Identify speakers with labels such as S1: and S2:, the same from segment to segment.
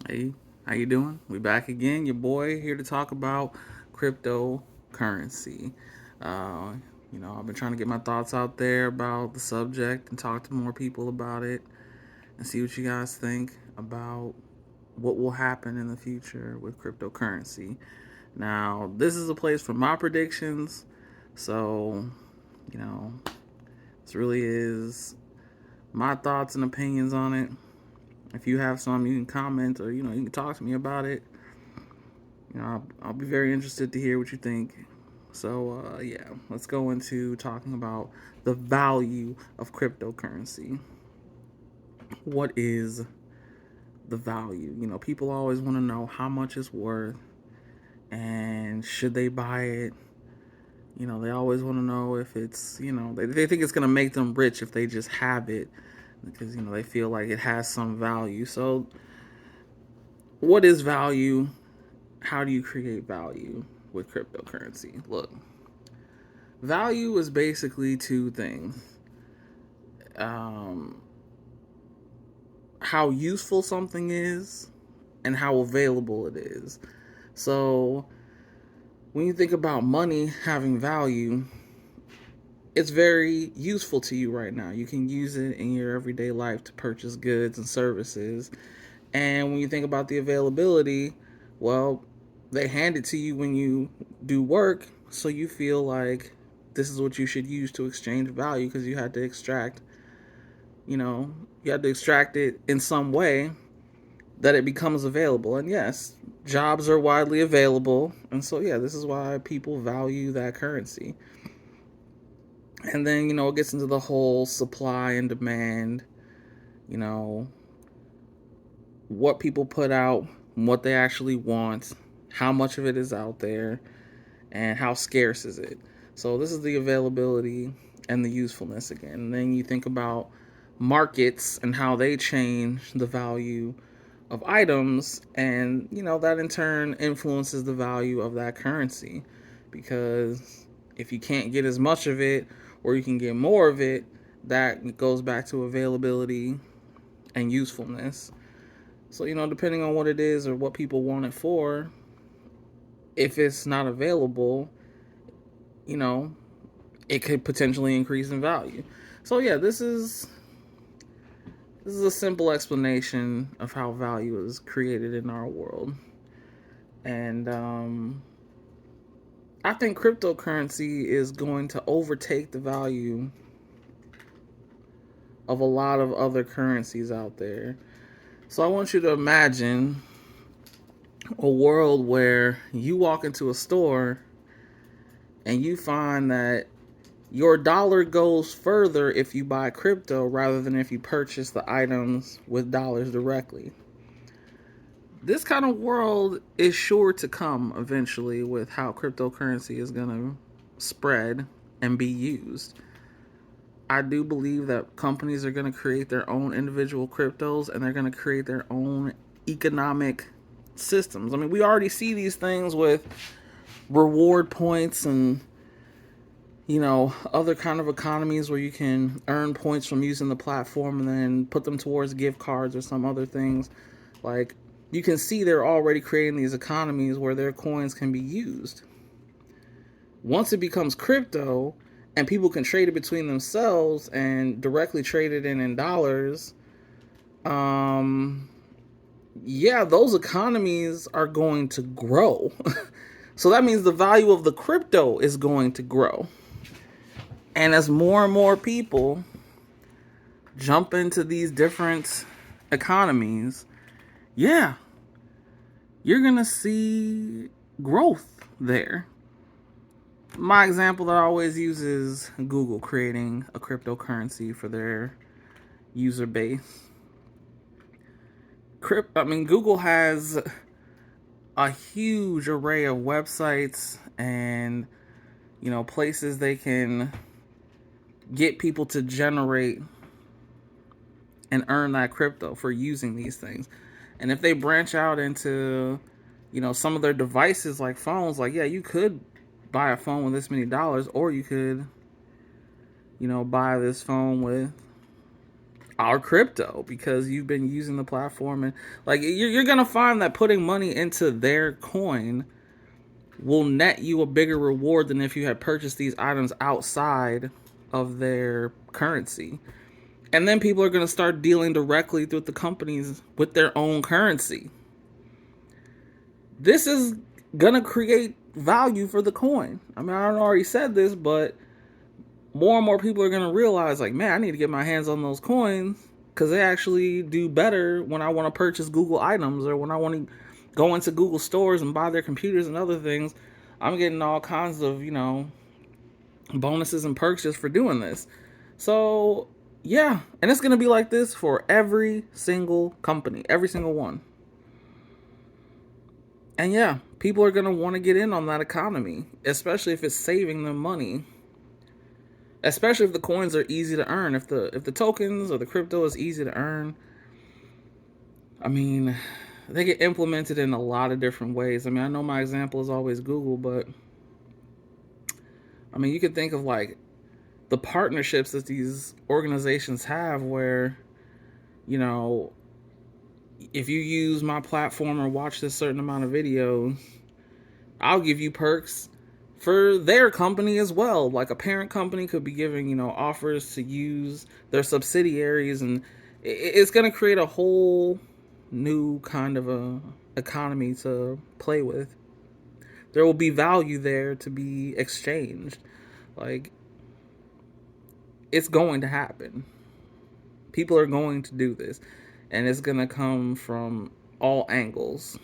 S1: Hey, how you doing? We back again. Your boy here to talk about cryptocurrency. Uh, I've been trying to get my thoughts out there about the subject and talk to more people about it and see what you guys think about what will happen in the future with cryptocurrency. Now, this is a place for my predictions, so you know, this really is my thoughts and opinions on it. If you have some, you can comment or you can talk to me about it. I'll be very interested to hear what you think. So, yeah, let's go into talking about the value of cryptocurrency. What is the value? People always want to know how much it's worth and should they buy it. They always want to know if it's, they think it's going to make them rich if they just have it because, they feel like it has some value. So, what is value? How do you create value with cryptocurrency? Look, value is basically two things: um, how useful something is and how available it is. So, when you think about money having value, it's very useful to you right now. You can use it in your everyday life to purchase goods and services. And when you think about the availability, well, they hand it to you when you do work, so you feel like this is what you should use to exchange value because you had to extract, you had to extract it in some way that it becomes available. And yes, jobs are widely available. And so, yeah, this is why people value that currency. And then, it gets into the whole supply and demand, you know, what people put out, what they actually want, how much of it is out there, and how scarce is it. So this is the availability and the usefulness again. And then you think about markets and how they change the value of items, and that in turn influences the value of that currency, because if you can't get as much of it or you can get more of it, that goes back to availability and usefulness. So, depending on what it is or what people want it for, if it's not available, you know, it could potentially increase in value. So, yeah, this is a simple explanation of how value is created in our world. And I think cryptocurrency is going to overtake the value of a lot of other currencies out there. So I want you to imagine a world where you walk into a store and you find that your dollar goes further if you buy crypto rather than if you purchase the items with dollars directly. This kind of world is sure to come eventually with how cryptocurrency is going to spread and be used. I do believe that companies are going to create their own individual cryptos and they're going to create their own economic systems. I mean, we already see these things with reward points and other kind of economies where you can earn points from using the platform and then put them towards gift cards or some other things. Like, you can see they're already creating these economies where their coins can be used. Once it becomes crypto and people can trade it between themselves and directly trade it in dollars, um, yeah, those economies are going to grow. So that means the value of the crypto is going to grow. And as more and more people jump into these different economies, yeah, you're going to see growth there. My example that I always use is Google creating a cryptocurrency for their user base. Google has a huge array of websites and places they can get people to generate and earn that crypto for using these things. And if they branch out into some of their devices like phones, like, yeah, you could buy a phone with this many dollars, or you could buy this phone with our crypto, because you've been using the platform. And like you're gonna find that putting money into their coin will net you a bigger reward than if you had purchased these items outside of their currency. And then people are going to start dealing directly with the companies with their own currency. This is going to create value for the coin. I mean, I already said this, but more and more people are going to realize, like, man, I need to get my hands on those coins because they actually do better when I want to purchase Google items or when I want to go into Google stores and buy their computers and other things. I'm getting all kinds of, bonuses and perks just for doing this. So, yeah. And it's going to be like this for every single company, every single one. And yeah, people are going to want to get in on that economy, especially if it's saving them money. Especially if the coins are easy to earn. If the tokens or the crypto is easy to earn, I mean, they get implemented in a lot of different ways. I mean, I know my example is always Google, but I mean, you could think of like the partnerships that these organizations have where, you know, if you use my platform or watch this certain amount of videos, I'll give you perks for their company as well. Like a parent company could be giving, offers to use their subsidiaries, and it's going to create a whole new kind of a economy to play with. There will be value there to be exchanged. Like, it's going to happen. People are going to do this, and it's going to come from all angles.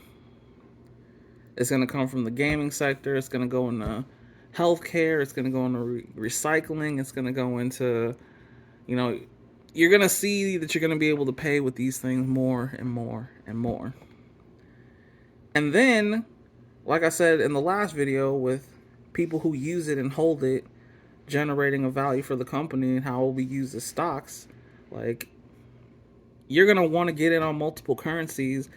S1: It's going to come from the gaming sector. It's going to go into healthcare. It's going to go into recycling. It's going to go into, you're going to see that you're going to be able to pay with these things more and more and more. And then, like I said in the last video, with people who use it and hold it, generating a value for the company and how it will be used as stocks, like, you're going to want to get in on multiple currencies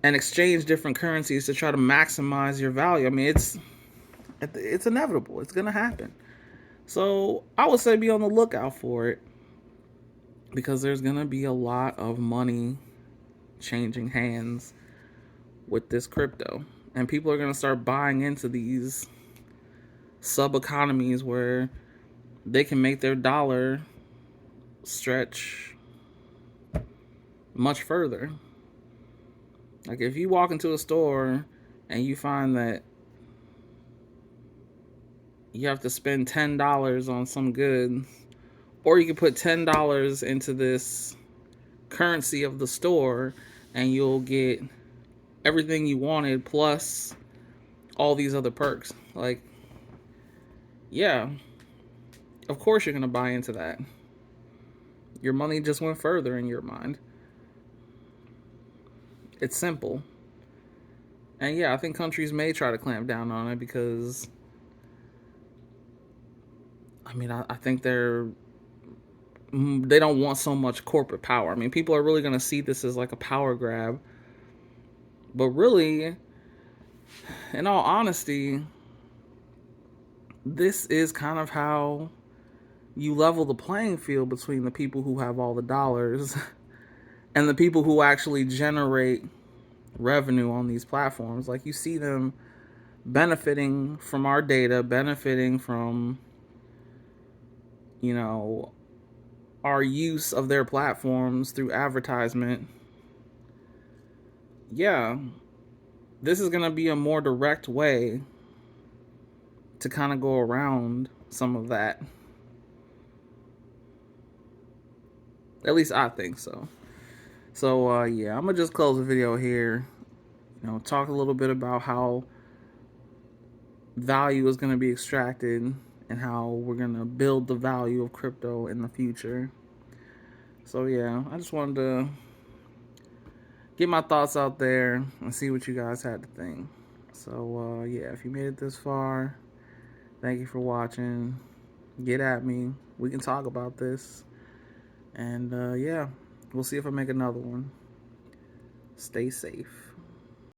S1: and exchange different currencies to try to maximize your value. I mean, it's inevitable. It's going to happen. So I would say be on the lookout for it, because there's going to be a lot of money changing hands with this crypto. And people are going to start buying into these sub-economies where they can make their dollar stretch much further. Like if you walk into a store and you find that you have to spend $10 on some goods, or you can put $10 into this currency of the store and you'll get everything you wanted plus all these other perks. Like, yeah, of course you're going to buy into that. Your money just went further in your mind. It's simple. And yeah, I think countries may try to clamp down on it because, I mean, I think they don't want so much corporate power. I mean, people are really going to see this as like a power grab. But really, in all honesty, this is kind of how you level the playing field between the people who have all the dollars and the people who actually generate revenue on these platforms. Like, you see them benefiting from our data, benefiting from, our use of their platforms through advertisement. Yeah, this is going to be a more direct way to kind of go around some of that. At least I think so. So, yeah, I'm going to just close the video here. Talk a little bit about how value is going to be extracted and how we're going to build the value of crypto in the future. So, yeah, I just wanted to get my thoughts out there and see what you guys had to think. So, yeah, if you made it this far, thank you for watching. Get at me. We can talk about this. And, yeah, we'll see if I make another one. Stay safe.